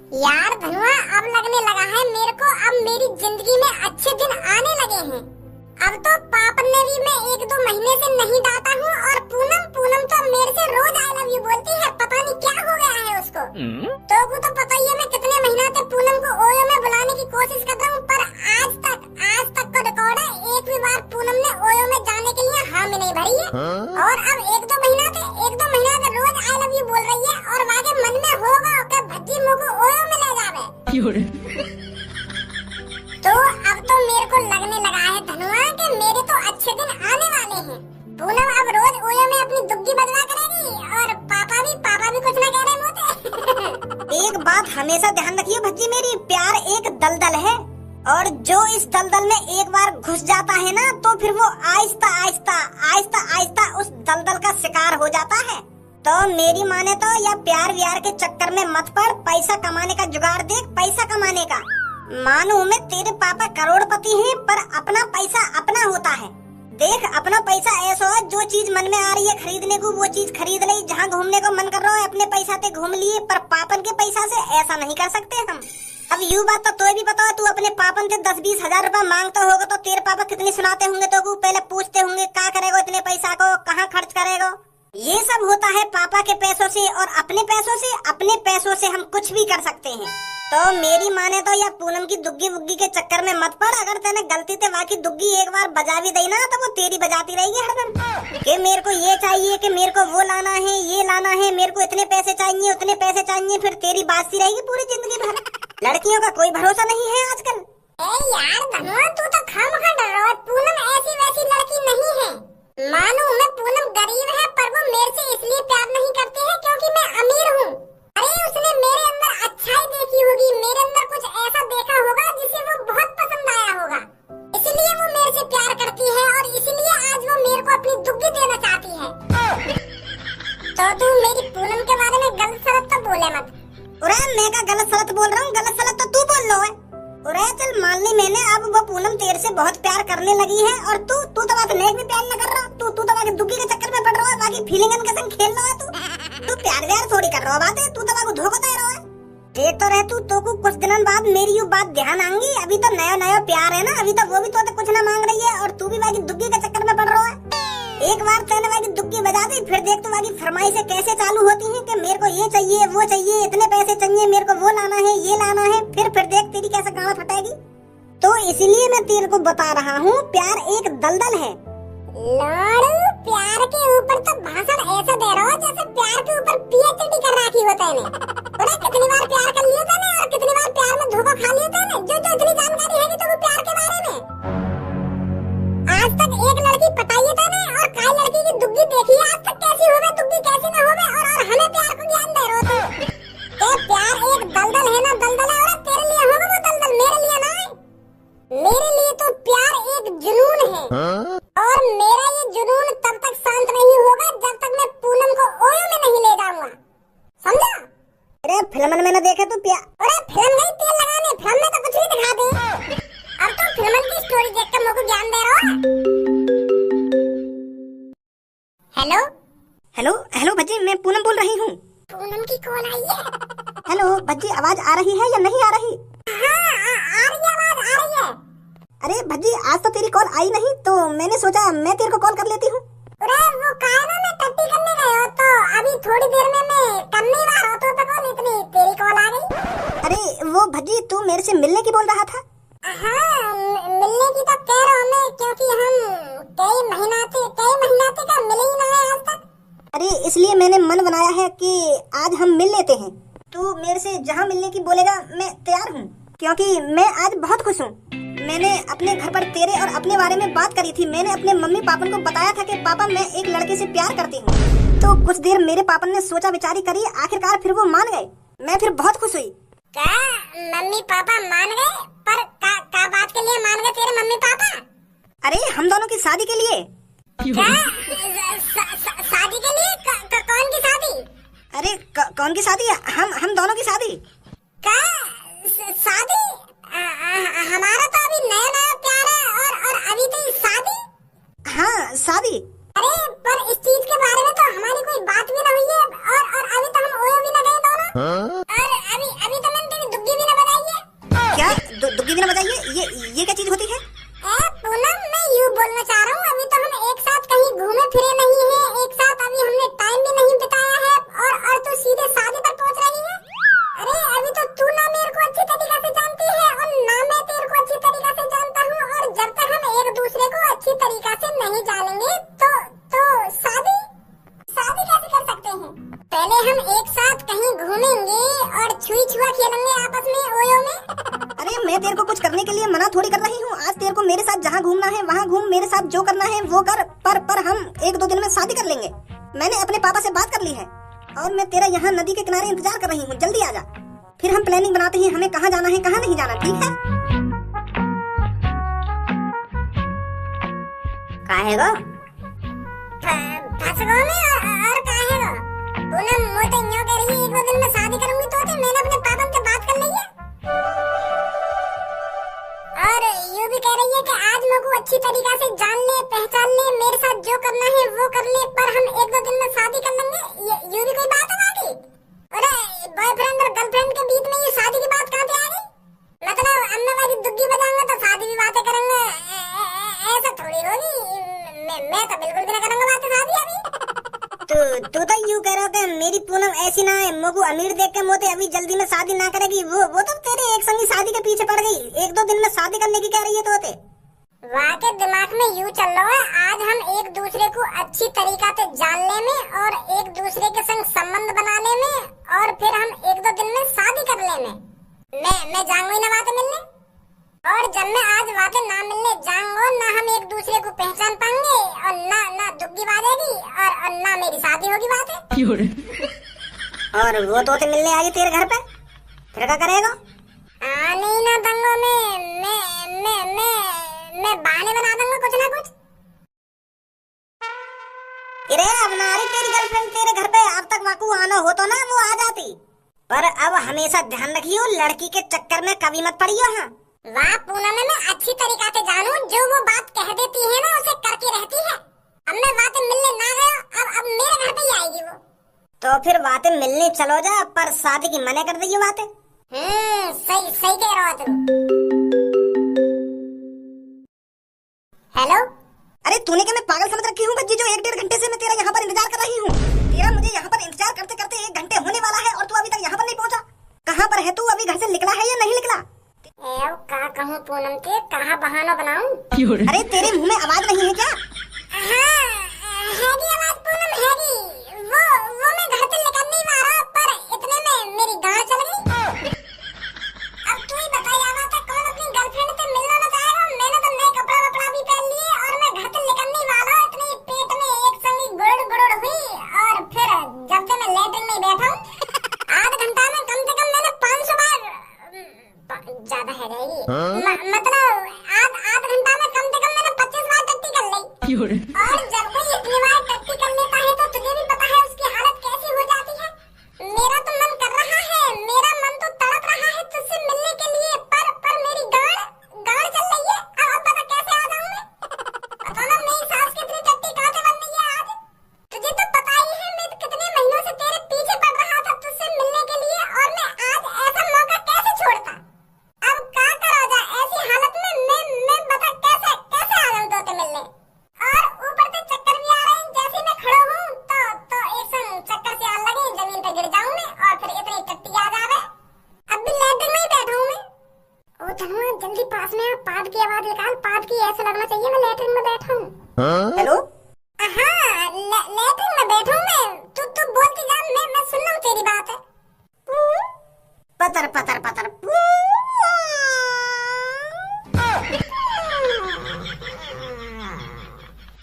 यार धनुआ, अब लगने लगा है मेरे को, अब मेरी जिंदगी में अच्छे दिन आने लगे हैं। अब तो पापा ने भी मैं 1-2 महीने से नहीं डांटा हूँ, और पूनम तो मेरे से रोज आई लव यू बोलती है। पता नहीं क्या हो गया है उसको। तो वो तो पता ही है, मैं कितने महीना से पूनम को ओयो में बुलाने की कोशिश कर रहा हूँ, पर आज तक का रिकॉर्ड है, एक भी बार पूनम ने ओयो में जाने के लिए हाँ में नहीं भरी है। और अब 1-2 महीना से रोज आई लव यू बोल रही है, और वागे मन में होगा कि भज्जी मुझ को ओयो में ले जावे। तो अब तो मेरे को लगने लगा है धनुआ कि मेरे तो अच्छे दिन आने वाले हैं। पूनम अब रोज ओयो में अपनी दुग्गी बदला करेगी, और पापा भी कुछ ना कह रहे मुझे। एक बात हमेशा ध्यान रखिए भज्जी मेरी, प्यार एक दलदल है, और जो इस दलदल में एक बार घुस जाता है ना, तो फिर वो आहिस्ता आहिस्ता उस दलदल का शिकार हो जाता है। तो मेरी माने तो या प्यार व्यार के चक्कर में मत पड़, पैसा कमाने का जुगाड़ देख, पैसा कमाने का। मानो मैं तेरे पापा करोड़पति हैं, पर अपना पैसा अपना होता है। देख, अपना पैसा ऐसा है, जो चीज मन में आ रही है खरीदने को वो चीज खरीद ले, जहाँ घूमने को मन कर रहा है अपने पैसा से घूम लिए, पर पापन के पैसा से ऐसा नहीं कर सकते हम। अब यूँ बात तो भी बताओ, तू अपने पापन से 10-20 हजार रुपया मांगता होगा, तो तेरे पापा कितनी सुनाते होंगे, तो पहले पूछते होंगे क्या करेगा इतने पैसा को, कहाँ खर्च करेगा। ये सब होता है पापा के पैसों से, और अपने पैसों से हम कुछ भी कर सकते हैं। तो मेरी माने तो या पूनम की दुग्गी वुग्गी के चक्कर में मत पड़। अगर तेने गलती से वाकी दुग्गी एक बार बजा भी दी ना, तो वो तेरी बजाती रहेगी हरदम कि मेरे को ये चाहिए, कि मेरे को वो लाना है, ये लाना है, मेरे को इतने पैसे चाहिए, उतने पैसे चाहिए, फिर तेरी बातती रहेगी पूरी जिंदगी भर। लड़कियों का कोई भरोसा नहीं है आजकल। यार धनुआ, तू तो खामखा डर रहा है। पूनम ऐसी वैसी लड़की नहीं है। मानो मैं पूनम गरीब है, पर वो मेरे से इसलिए प्यार नहीं करती है क्योंकि मैं अमीर हूँ। अरे उसने मेरे अंदर अच्छाई देखी होगी, मेरे अंदर कुछ ऐसा देखा होगा जिसे वो बहुत पसंद आया होगा, इसलिए वो मेरे से प्यार करती है, और इसलिए आज वो मेरे को अपनी दुग्गी देना चाहती है। तो तू मेरी पूनम के बारे में गलत सलत तो बोले मत। अरे मैं का गलत सलत बोल रहा हूँ? गलत सलत तो तू बोल रहा है। अरे चल मान ली मैंने, अब वो पूनम तेरे से बहुत प्यार करने लगी है, और तू तो बात नेक भी प्यार न कर रहा, तू तो बाकी दुग्गी के चक्कर में पड़ रहा है, बाकी फीलिंगन के संग खेल रहा है। तू प्यार व्यार थोड़ी कर रहा बात है, तू तो बाकी धोखा दे रहा है। देख तो रहे तू, तो कुछ दिनों बाद मेरी यू बात ध्यान आएंगी। अभी तो नया प्यार है ना, अभी तो वो भी तो कुछ ना मांग रही है, और तू भी बाकी दुग्गी के चक्कर में पड़ रहा है। एक बार तेने बाकी दुग्गी बजा दी, फिर देख तो बाकी फरमाइशें कैसे चालू होती हैं कि मेरे को ये चाहिए, वो चाहिए, इतने पैसे चाहिए, मेरे को वो लाना है, ये लाना है, फिर देख तेरी कैसे गाँव फटेगी। तो इसीलिए मैं तेरे को बता रहा हूँ, प्यार एक दलदल है। लाड़ू, प्यार के ऊपर तो भाषण ऐसा दे रहा हो जैसे प्यार के ऊपर पीएचडी कर रखी हो तैने। अरे कितनी बार प्यार कर लिया तैने, और कितनी बार प्यार में धोखा खा लिया तैने, जो इतनी जानकारी है तो वो प्यार के बारे में। आज तक एक लड़की पटाई तैने, और कई लड़की की दुग्गी देखी है आज तक, कैसी होवे दुग्गी कैसी न होवे, और हमें प्यार को ज्ञान दे रहे हो तो प्यार एक दलदल है ना, दलदल है। और तेरे लिए होगा वो दलदल, मेरे लिए ना है। मेरे लिए तो प्यार एक जुनून है, और मेरा ये जुनून तब तक शांत नहीं होगा जब तक मैं पूनम को ओयो में नहीं ले जाऊंगा, समझा? अरे फिल्म में न देखे तू प्यार? अरे फिल्म नहीं, तेल लगाने, फिल्म में तो कुछ भी दिखा दे। अब तो फिल्म की स्टोरी देख कर मुझको ज्ञान दे रहा है। हेलो हेलो भज्जी, मैं पूनम बोल रही हूँ। पूनम की कॉल आई है। हेलो भज्जी, आवाज आ रही है या नहीं आ रही? हाँ, आ रही है, आवाज आ रही है। अरे भज्जी, आज तो तेरी कॉल आई नहीं, तो मैंने सोचा मैं तेरे को कॉल कर लेती हूँ। अरे वो कायदा में टट्टी करने गए हो, तो अभी थोड़ी देर में मैं करने वाला हूँ, तो कॉल इतनी तेरी कॉल आ गई। अरे वो भज्जी, तू मेरे से मिलने की बोल रहा था? हाँ, मिलने की तो कह रहा हूँ मैं, क्योंकि हम कई महीना से का मिले ही ना है आज तक। अरे इसलिए मैंने मन बनाया है कि आज हम मिल लेते हैं। तू मेरे से जहाँ मिलने की बोलेगा मैं तैयार हूँ, क्योंकि मैं आज बहुत खुश हूँ। मैंने अपने घर पर तेरे और अपने बारे में बात करी थी। मैंने अपने मम्मी पापन को बताया था कि पापा मैं एक लड़के से प्यार करती हूँ। तो कुछ देर मेरे पापन ने सोचा विचारी करी, आखिरकार फिर वो मान गए। मैं फिर बहुत खुश हुई। क्या मम्मी पापा मान गए? पर का बात के लिए मान गए तेरे मम्मी पापा? अरे हम दोनों की शादी के लिए। क्या शादी के लिए? कौन की शादी? अरे कौन की शादी? हम दोनों की शादी। क्या शादी? हमारा तो अभी नया प्यार है, और अभी तो शादी। हाँ शादी। अरे पर इस चीज के बारे में तो हमारी कोई बात भी ना हुई है, और अभी तो हम ओयो भी ना गए दोनों। और अभी तो मैंने तेरी सीधी ना बताइए, ये क्या चीज होती है? पूनम, मैं यूँ बोलना चाह रहा हूँ, अभी तो हम एक साथ कहीं घूमे फिरे नहीं है, एक साथ अभी हमने टाइम भी नहीं बिताया है, और तू सीधे शादी पर पहुँच रही है। अरे अभी तो तू ना मेरे को अच्छी तरीके से जानती है और ना मैं तेरे को अच्छी तरीके से जानता हूँ, और जब तक हम एक दूसरे को अच्छी तरीके से नहीं जानेंगे तो शादी कैसे कर सकते हैं? पहले हम एक साथ कहीं घूमेंगे और छुई छुआ खेलेंगे आपस में, ओयो में। अरे मैं तेरे को कुछ करने के लिए मना थोड़ी कर रही हूँ। आज तेरे को मेरे साथ जहाँ घूमना है वहाँ घूम, मेरे साथ जो करना है वो कर, पर हम 1-2 दिन में शादी कर लेंगे। मैंने अपने पापा से बात कर ली है और मैं तेरा यहाँ नदी के किनारे इंतजार कर रही हूँ, जल्दी आ जा। फिर हम प्लानिंग बनाते हैं हमें कहाँ जाना है कहाँ नहीं जाना, ठीक है? कहाँ है वो? फंस गो में और कहाँ है वो? पूनम मोटे न्यों कह रही है 1-2 दिन में शादी करूंगी, तो मैंने अपने पापा से बात कर ली है, और यूँ भी कह रही है कि आज मेरे को अच्छी तरीके से जान ले, पहचान ले, मेरे साथ जो करना है वो कर ले, पर हम 1-2 दिन में शादी कर लेंगे। यूँ भी कोई बात है बाकी? अरे बॉयफ्रेंड और गर्लफ्रेंड के बीच में ये शादी की बात कहाँ से आ गई? मतलब अम्मा बाकी दुग्गी बजाऊंगा तो शादी की बातें करेंगे, ऐसा थोड़ी होगी। मैं तो बिल्कुल भी ना करूंगा बातें शादी अभी। तू तो यूँ कह रहा था मेरी पूनम ऐसी ना है, मोगू अमीर देख के मोते अभी जल्दी में शादी ना करेगी, वो तो तेरे एक संगी शादी के पीछे पड़ गई, 1-2 दिन में शादी करने की कह रही है तो होते। वाके दिमाग में यूँ चल रहा है, आज हम एक दूसरे को अच्छी तरीका से जानने में और एक दूसरे के संग संबंध बनाने में, और फिर हम 1-2 दिन में शादी कर लेने। मैं जाऊंगी ना बातें मिलने, और जब मैं आज बातें ना मिलने जाऊंगा ना हम एक दूसरे को पहचान पाएंगे, और ना दुग्गी बाजेगी और ना मेरी शादी होगी बातें। और वो तो मिलने आई तेरे घर पे, फिर क्या करेगा? नहीं ना दंगों में मैं बहाने बना दूंगा कुछ ना कुछ। अरे अब ना रही तेरी गर्लफ्रेंड तेरे घर पे, अब तक वाकू आना हो तो ना वो आ जाती, पर अब हमेशा ध्यान रखियो लड़की के चक्कर में कभी मत पड़ियो। हाँ वाह पूनम, मैं अच्छी तरीका से जानूं, जो वो बात कह देती है ना उसे करके रहती है। अब मैं बातें मिलने ना गया, अब मेरे घर पे ही आएगी वो। तो फिर बातें मिलने चलो जा, पर शादी की मना कर दी बातें। सही कह रहा तुम। हेलो, अरे तूने क्या मैं पागल समझ रखी हूँ बच्ची, जो 1-1.5 घंटे से मैं तेरा यहाँ पर इंतजार कर रही हूँ। तेरा मुझे यहाँ पर इंतजार करते करते 1 घंटे होने वाला है और तू अभी तक यहाँ पर नहीं पहुँचा। कहाँ पर है तू? अभी घर से निकला है या नहीं निकला? कहाँ कहूँ पूनम के, कहाँ बहाना बनाऊं? अरे तेरे मुँह में आवाज नहीं है क्या? हैगी आवाज पूनम, हैगी। वो मैं घर से निकल नहीं पा रहा, पर इतने में मेरी गांड चल गई। अब तू ही बता यार, था कौन अपनी गर्लफ्रेंड से मिलना ना चाहेगा? मैंने तो नए कपड़ा वपड़ा भी पहन लिए और मैं घर से निकल नहीं पा रहा, इतनी पेट में एक संगी गुड़ हुई, और फिर जब से मैं लेटरिन में बैठा हूँ, आध घंटा में कम से कम मैंने 500 बार, ज्यादा है रहेगी, मतलब आध घंटा में कम से कम मैंने 25 बार टट्टी कर ली। और जब कोई इतनी बार टट्टी कर लेता है तो तुझे भी पता है उसकी हालत कैसी हो जाती है। मेरा तो मन कर रहा है, मेरा मन तो तड़प रहा है तुझसे मिलने के लिए, पर मेरी गाड़ चल रही है। अब पता कैसे आ जाऊं मैं? पता ना मेरी सास कितनी टट्टी कहाँ से बन रही है आज। तुझे तो पता ही है मैं कितने महीनों से तेरे पीछे पड़ रहा था तुझसे मिलने के लिए, और मैं आज ऐसा मौका कैसे छोड़ता? अब क्या करा जाए ऐसी हालत में? मैं बता कैसे आ जाऊं तोते मिलने? और ऊपर से चक्कर भी आ रहे हैं, जैसे मैं खड़ा हूँ तो एक संग चक्कर से आ लगे, जमीन पे गिर जाऊं मैं, और फिर इतनी टट्टी आ जावे। अब भी लेटरिन में ही बैठा हूँ मैं। ओ धनुआ जल्दी पास में आ, पाद की आवाज निकाल, पाद की, ऐसा लगना चाहिए मैं लेटरिन में बैठा हूँ। हेलो, हाँ लेटरिन में बैठा हूँ मैं, तू बोलती जा, मैं सुन रहा हूँ तेरी बात है। पतर पतर पतर।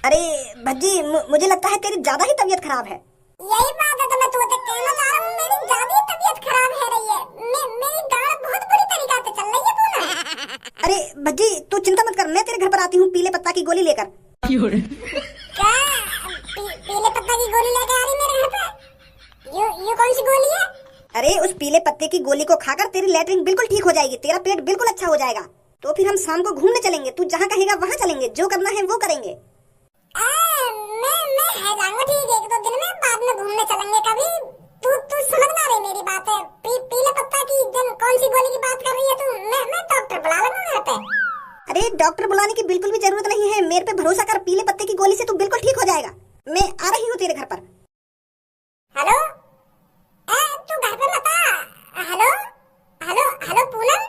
अरे भज्जी, मुझे लगता है तेरी ज्यादा ही तबीयत खराब है। यही बात है तो मैं तुझे कहना चाह रहा हूँ, मेरी ज्यादा तबीयत खराब है रही है, मेरी गाड़ बहुत बुरी तरीके से चल रही है पूनम। अरे भज्जी तू चिंता मत कर, मैं तेरे घर पर आती हूँ पीले पत्ता की गोली लेकर। क्या पीले पत्ता की गोली लेकर आ रही मेरे घर पे? ये कौन सी गोली है? अरे उस पीले पत्ते की गोली को खाकर तेरी लैट्रिन बिल्कुल ठीक हो जाएगी, तेरा पेट बिल्कुल अच्छा हो जाएगा। तो फिर हम शाम को घूमने चलेंगे, तू जहाँ कहेगा वहाँ चलेंगे, जो करना है वो करेंगे। मैं है जाऊंगा, ठीक है 1-2 दिन में बाद में घूमने चलेंगे कभी। तू समझ ना रही मेरी बात है। पीले पत्ता की दिन कौन सी गोली की बात कर रही है तू? मैं डॉक्टर बुला लूंगा घर पे। अरे डॉक्टर बुलाने की बिल्कुल भी जरूरत नहीं है, मेरे पे भरोसा कर, पीले पत्ते की गोली से तू बिल्कुल ठीक हो जाएगा। मैं आ रही हूँ तेरे घर पर। हेलो, तू घर पे मत आ। हेलो हेलो हेलो पूनम,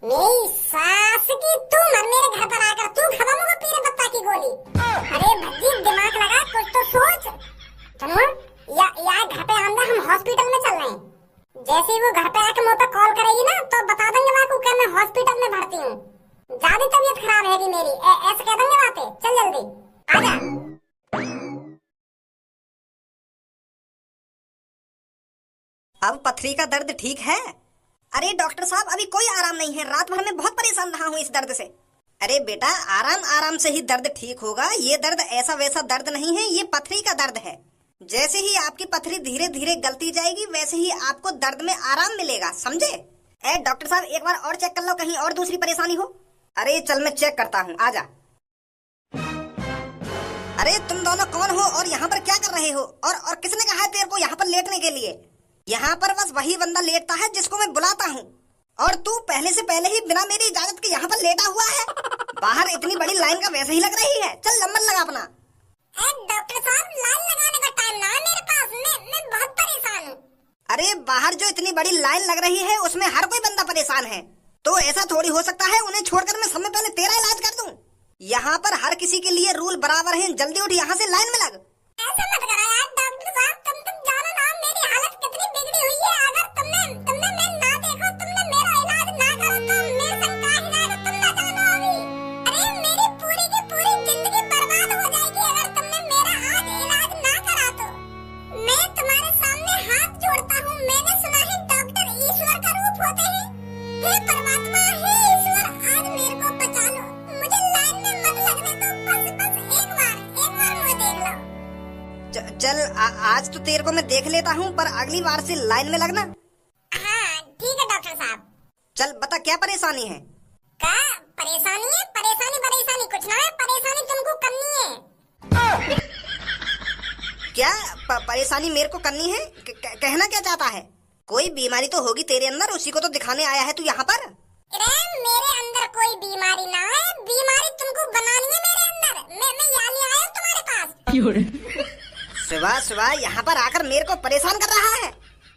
मेरी सास की तू मर मेरे घर पर आकर तू खवाऊंगा पीले पत्ता की गोली। अरे भज्जी दिमाग लगा, कुछ तो सोच। सुनो, या घर पे आना, हम हॉस्पिटल में चल रहे हैं। जैसे ही वो घर पे आके मुझ पे कॉल करेगी ना तो बता देंगे वहाँ को कि मैं हॉस्पिटल में भर्ती हूँ, ज्यादा तबीयत खराब हैगी मेरी, ऐसे कह देंगे बातें। चल जल्दी आजा। अब पथरी का दर्द ठीक है? अरे डॉक्टर साहब, अभी कोई आराम नहीं है, रात भर में बहुत परेशान रहा हूँ इस दर्द से। अरे बेटा, आराम आराम से ही दर्द ठीक होगा, ये दर्द ऐसा वैसा दर्द नहीं है, ये पथरी का दर्द है। जैसे ही आपकी पथरी धीरे धीरे गलती जाएगी वैसे ही आपको दर्द में आराम मिलेगा, समझे? डॉक्टर साहब एक बार और चेक कर लो, कहीं और दूसरी परेशानी हो। अरे चल मैं चेक करता हूँ, आजा। अरे तुम दोनों कौन हो और यहाँ पर क्या कर रहे हो? और किसने कहा है तेरे को यहाँ पर लेटने के लिए? यहाँ पर बस वही बंदा लेटता है जिसको मैं बुलाता हूँ, और तू पहले से पहले ही बिना मेरी इजाजत के यहाँ पर लेटा हुआ है। बाहर इतनी बड़ी लाइन का वैसे ही लग रही है, चल नंबर लगा अपना। डॉक्टर साहब, लाइन लगाने का टाइम ना है मेरे पास, मैं बहुत परेशान हूँ। अरे बाहर जो इतनी बड़ी लाइन लग रही है उसमें हर कोई बंदा परेशान है, तो ऐसा थोड़ी हो सकता है उन्हें छोड़कर मैं समय पहले तेरा इलाज कर दूं। यहाँ पर हर किसी के लिए रूल बराबर हैं, जल्दी उठ यहाँ से, लाइन में लग। ऐसा मत करो यार डॉक्टर साहब, तुम जानो ना मेरी हालत कितनी बिगड़ी हुई है। अगर तुमने मैं ना देखो, तुमने मेरा इलाज ना करो तो मेरे संग का इलाज तुम ना जानो अभी। अरे मेरी पूरी की पूरी जिंदगी बर्बाद हो जाएगी अगर तुमने मेरा आज इलाज ना करा तो। मैं तुम्हारे सामने हाथ जोड़ता हूँ, मैंने सुना है डॉक्टर ईश्वर का रूप होते हैं। हे परमात्मा, हे ईश्वर, आज मेरे को बचा लो, मुझे लाइन में मत लगने दो, बस एक बार मुझे देख लो। चल आज तो तेरे को मैं देख लेता हूँ, पर अगली बार से लाइन में लगना। हाँ ठीक है डॉक्टर साहब। चल बता क्या परेशानी है? क्या परेशानी है? परेशानी कुछ ना है, परेशानी तुमको करनी है। क्या परेशानी मेरे को करनी है? कहना क्या चाहता है? कोई बीमारी तो होगी तेरे अंदर, उसी को तो दिखाने आया है तू यहाँ पर। अरे मेरे अंदर कोई बीमारी ना है, बीमारी तुमको बनानी है मेरे अंदर। मैं यहाँ ले आया हूँ तुम्हारे पास। सुबह सुबह यहाँ पर आकर मेरे को परेशान कर रहा है।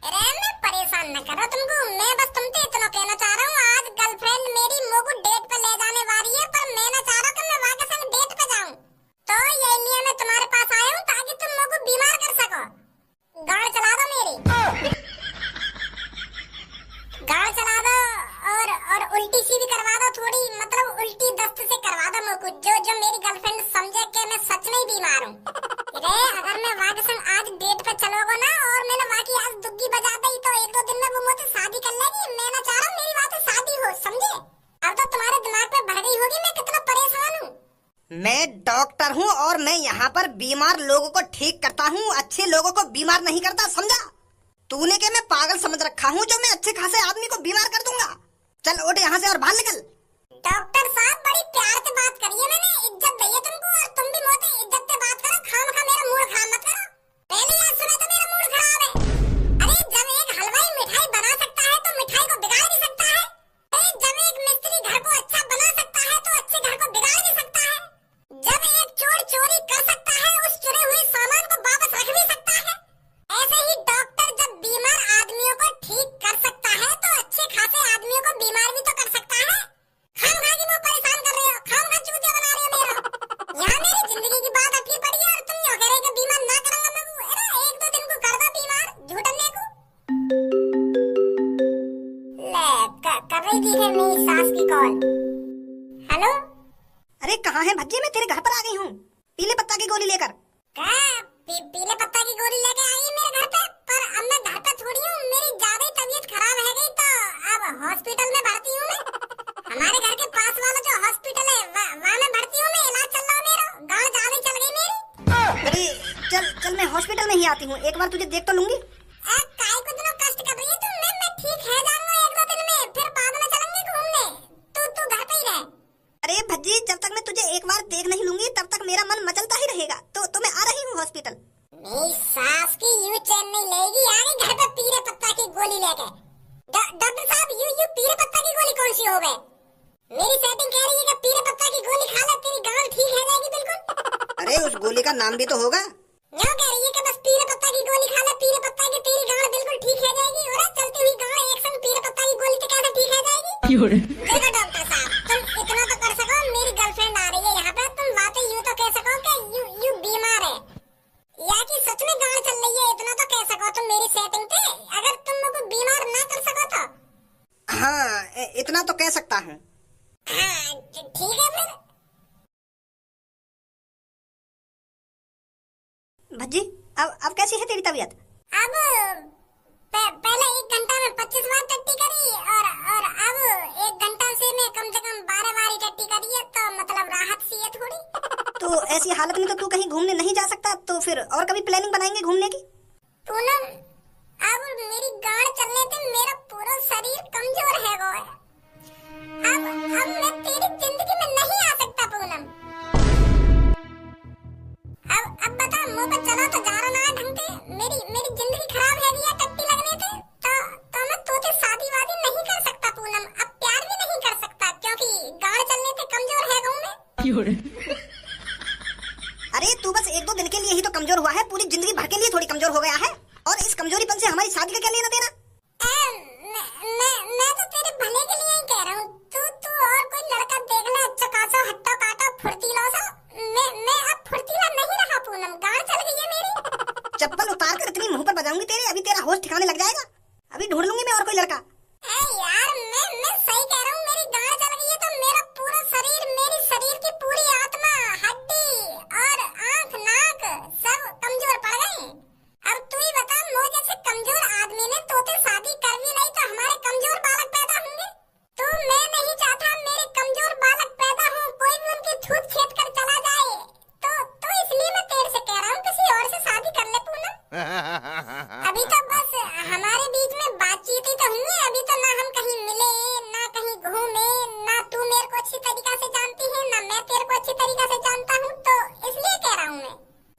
अरे मैं परेशान न कर रहा तुमको, मैं बस तुमसे इतना कहना चाह रहा हूँ, आज गर्लफ्रेंड मेरी मुझ को डेट पे ले जाने वाली है, पर मैं ना चाह रहा कि मैं वहाँ के संग डेट पे जाऊँ, तो ये लिए मैं तुम्हारे पास आया हूँ ताकि तुम मुझ को बीमार कर सको। गाड़ चला दो मेरी, गाड़ चला दो, और उल्टी सी भी करवा दो थोड़ी, मतलब उल्टी दस्त से करवा दो मुझको, जो मेरी गर्लफ्रेंड समझे कि मैं सच में बीमार हूँ। अगर मैं वहाँ के संग आज डेट पे चलोगे ना और मैंने वहाँ की आज दुग्गी बजा दी तो एक दो दिन में वो मुझसे शादी कर लेगी। मैं ना चाह रहा हूँ मेरी बात से शादी हो, समझे? अब तो तुम्हारे दिमाग पे भर गई होगी मैं कितना परेशान हूँ। मैं डॉक्टर हूँ और मैं यहाँ पर बीमार लोगों को ठीक करता हूँ, अच्छे लोगों को बीमार नहीं करता, समझा? तूने क्या मैं पागल समझ रखा हूँ जो मैं अच्छे खासे आदमी को बीमार कर दूंगा? चल उठ यहाँ से और बाहर निकल। डॉक्टर साहब बड़ी प्यार से बात करी है मैंने, इज्जत दी है तुमको, और तुम भी मुझसे इज्जत से बात करो, खामखा मेरा मूड खराब मत करो। पहले यार सुना तो मेरा मूड खराब है। अरे जब एक हलवाई मिठाई बना सकता है तो मिठाई को बिगाड़ भी सकता है। अरे जब एक मिस्त्री घर को अच्छा बना सकता है तो अच्छे घर को बिगाड़ भी सकता है। जब एक चोर चोरी कर सकता है उस चुरे हुए सामान को वापस रख भी सकता है। ऐसे ही डॉक्टर जब बीमार आदमियों को ठीक कर सकता है तो अच्छे खासे आदमियों को बीमार भी तो कर सकता है। खामखा की वो परेशान कर रहे हो, खामखा चूतिया बना रहे हो मेरा। यहाँ मेरी जिंदगी की बात अटकी पड़ी है और तुम यूँ कह रहे हो कि बीमार ना करूंगा मैं को। अरे एक दो दिन को कर दो बीमार, झूठने को। ले कर रही थी मेरी सास की कॉल। हेलो, अरे कहाँ है भज्जी? मैं तेरे घर पर आ गई हूँ पीले पत्ता की गोली लेकर। क्या पीले पत्ता की गोली लेके आई है मेरे घर पे? पर अब मैं घर पे थोड़ी हूँ, मेरी ज्यादा ही तबीयत खराब है गई तो अब हॉस्पिटल में भर्ती हूँ मैं। हमारे घर के पास वाला जो हॉस्पिटल है वहाँ मैं भर्ती हूँ, मैं इलाज चल रहा है मेरा, गाड़ ज्यादा चल गई मेरी। अरे चल मैं हॉस्पिटल में ही आती हूँ, एक बार तुझे देख तो लूंगी। काय को इतना कष्ट कर रही है तू? मैं ठीक है जाऊंगा एक दो दिन में, फिर बाद में चलेंगे घूमने, तू घर पे ही रह। अरे भज्जी, जब तक मैं तुझे एक बार देख नहीं लूंगी तब तक मेरा मन मचलता ही रहेगा, तो मैं आ रही हूँ हॉस्पिटल। मेरी सास की यूं चैन नहीं लेगी, आगे घर पे पीले पत्ता की गोली लेके। उस गोली का नाम भी तो होगा। यूं कह रही है कि बस पीले पत्ता की गोली खा ले, पीले पत्ता की तेरी गांड बिल्कुल ठीक है जाएगी। और चलती हुई गांड एक संग पीले पत्ता की गोली से कैसे ठीक है जाएगी? देखो डॉक्टर साहब, तुम इतना तो कर सको, मेरी गर्लफ्रेंड आ रही है यहाँ पे, तुम बातें यूं तो कह सको कि यू बीमार है या कि सच में गांड चल रही है, इतना तो कह सको तुम मेरी सेटिंग पे। अगर तुम मुझको बीमार ना कर सको तो हाँ, इतना तो कह सकता हूँ। हाँ ठीक है फिर। भज्जी अब कैसी है तेरी तबीयत? अब पहले 1 घंटा में 25 बार टट्टी करी और अब 1 घंटा से मैं कम से कम 12 बार ही टट्टी करी है, तो मतलब राहत सी है थोड़ी। तो ऐसी हालत में तो तू कहीं घूमने नहीं जा सकता, तो फिर और कभी प्लानिंग बनाएंगे घूमने की। पूनम, अब मेरी गांड चलने से मेरा पूरा शरीर कमजोर है वो है। अब मैं तेरी जिंदगी में नहीं आ सकता पूनम। अब बता, मुंह पे चलो तो जा रहा ना है ढंग से। मेरी जिंदगी खराब है भी है टट्टी लगने से। तो मैं तुझसे शादी वादी नहीं कर सकता पूनम, अब प्यार भी नहीं कर सकता, क्योंकि गांड चलने से कमजोर है गाँव में। अरे तू बस 1-2 दिन के लिए ही तो कमजोर हुआ है, पूरी जिंदगी भर के लिए थोड़ी कमजोर हो गया है। और इस कमजोरीपन से हमारी शादी का क्या लेना देना? मैं तो तेरे भले के लिए ही कह रहा हूँ। तू और कोई लड़का देख ले, चकासो हट्टा काटा फुर्तीला सा। मैं अब फुर्तीला नहीं रहा पूनम, गांड चल गई है मेरी। चप्पल उतार कर इतनी मुंह पर बजाऊंगी तेरे, अभी तेरा होश ठिकाने लग जाएगा। अभी ढूंढ लूंगी मैं और कोई लड़का। यार मैं सही कह रहा हूँ, मेरी गांड चल गई है तो मेरा पूरा शरीर, मेरी शरीर की पूरी आत्मा, हड्डी और आंख नाक सब कमजोर पड़ गए। अब तू ही बता, मुझ जैसे कमजोर आदमी ने तोते शादी कर भी नहीं तो हमारे कमजोर बालक पैदा होंगे। तो मैं नहीं चाहता मेरे कमजोर बालक पैदा हो, कोई भी उनकी छूत छेद कर चला जाए। तो इसलिए मैं तेरे से कह रहा हूँ किसी और से शादी कर ले पूनम। अभी तो बस हमारे बीच में बातचीत ही तो हुई है, अभी तो ना हम कहीं मिले, ना कहीं घूमे, ना तू मेरे को अच्छी तरीका से जानती है, ना मैं तेरे को अच्छी तरीका से जानता हूँ, तो इसलिए कह रहा हूँ मैं।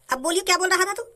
अब बोलिए क्या बोल रहा था तू?